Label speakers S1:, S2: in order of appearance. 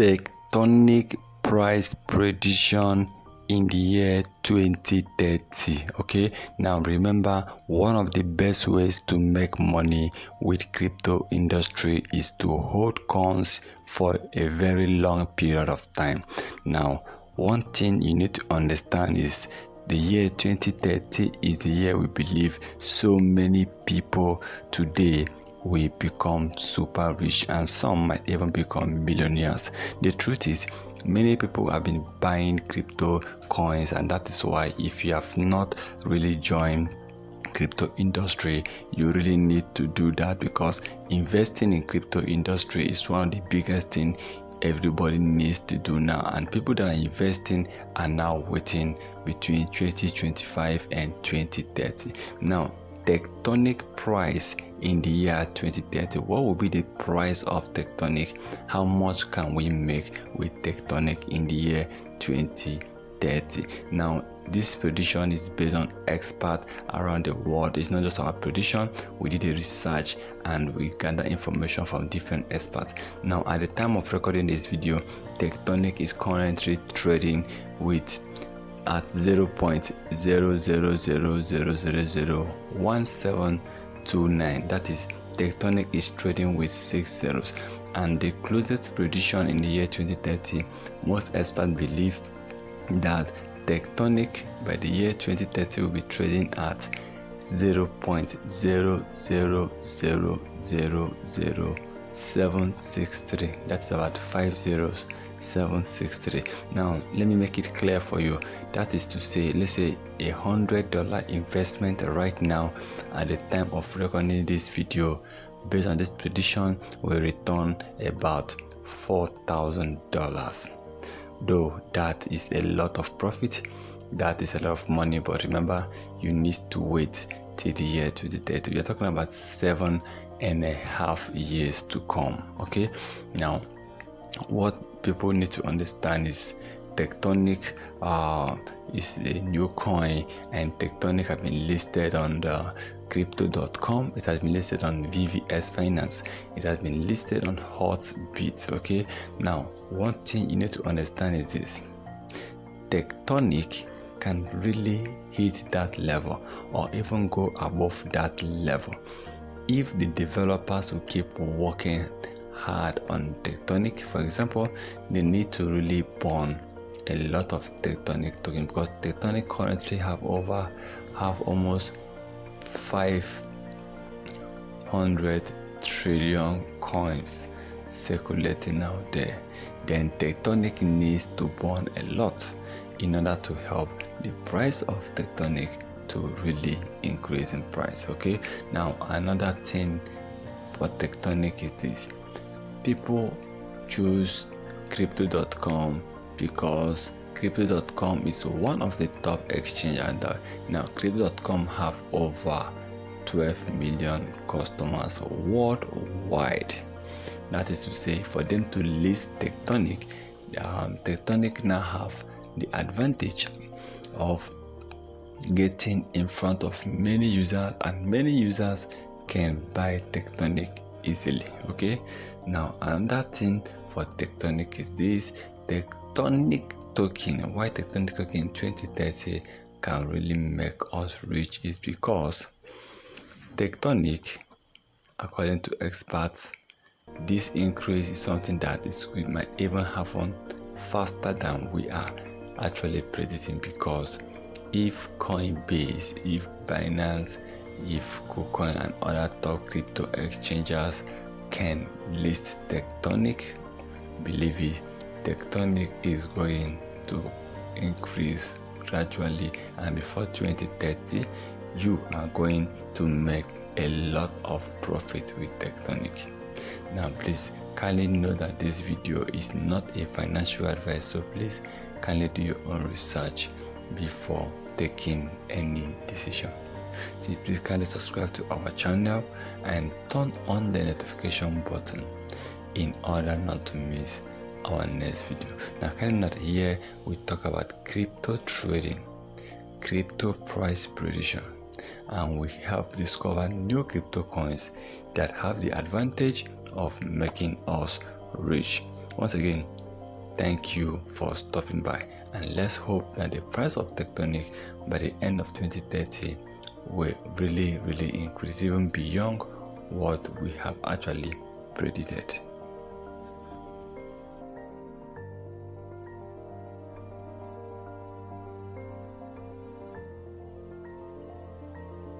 S1: Tectonic price prediction in the year 2030. Okay, now remember, one of the best ways to make money with crypto industry is to hold coins for a very long period of time. Now, one thing you need to understand is the year 2030 is the year we believe so many people today will become super rich, and some might even become millionaires. The truth is, many people have been buying crypto coins, and that is why if you have not really joined crypto industry, you really need to do that, because investing in crypto industry is one of the biggest thing everybody needs to do now, and people that are investing are now waiting between 2025 and 2030. Now, Tectonic price in the year 2030. What will be the price of Tectonic? How much can we make with Tectonic in the year 2030? Now, this prediction is based on experts around the world. It's not just our prediction. We did a research and we gather information from different experts. Now, at the time of recording this video, Tectonic is currently trading with at 0.000001729. That is, Tectonic is trading with 6 zeros, and the closest prediction in the year 2030, most experts believe that Tectonic by the year 2030 will be trading at 0.0000763. That's about 5 zeros. 763. Now let me make it clear for you. That is to say, let's say $100 investment right now at the time of recording this video, based on this prediction, will return about $4,000. Though that is a lot of profit, that is a lot of money, but remember, you need to wait till the year 2030. We're talking about 7.5 years to come. Okay, now what people need to understand is Tectonic is a new coin, and Tectonic have been listed on the crypto.com. It has been listed on VVS Finance. It has been listed on Hotbit. Okay, now one thing you need to understand is this: Tectonic can really hit that level or even go above that level if the developers will keep working hard on Tectonic. For example, they need to really burn a lot of Tectonic token, because Tectonic currently have almost 500 trillion coins circulating out there. Then Tectonic needs to burn a lot in order to help the price of Tectonic to really increase in price. Okay, now another thing for Tectonic is this: people choose crypto.com because crypto.com is one of the top exchanges, and now crypto.com have over 12 million customers worldwide. That is to say, for them to list Tectonic, Tectonic now have the advantage of getting in front of many users, and many users can buy Tectonic easily. Okay, now another thing for Tectonic is this: Tectonic token. Why Tectonic token in 2030 can really make us rich is because Tectonic, according to experts, this increase is something that we might even happen faster than we are actually predicting, because if Coinbase, if Binance, if Kucoin and other top crypto exchanges can list Tectonic, believe it, Tectonic is going to increase gradually, and before 2030 you are going to make a lot of profit with Tectonic. Now please kindly know that this video is not a financial advice, so please kindly do your own research before taking any decision. So please kindly subscribe to our channel and turn on the notification button in order not to miss our next video. Now, kindly note here we talk about crypto trading, crypto price prediction, and we help discover new crypto coins that have the advantage of making us rich. Once again, Thank you for stopping by, and let's hope that the price of Tectonic by the end of 2030 will really increase even beyond what we have actually predicted.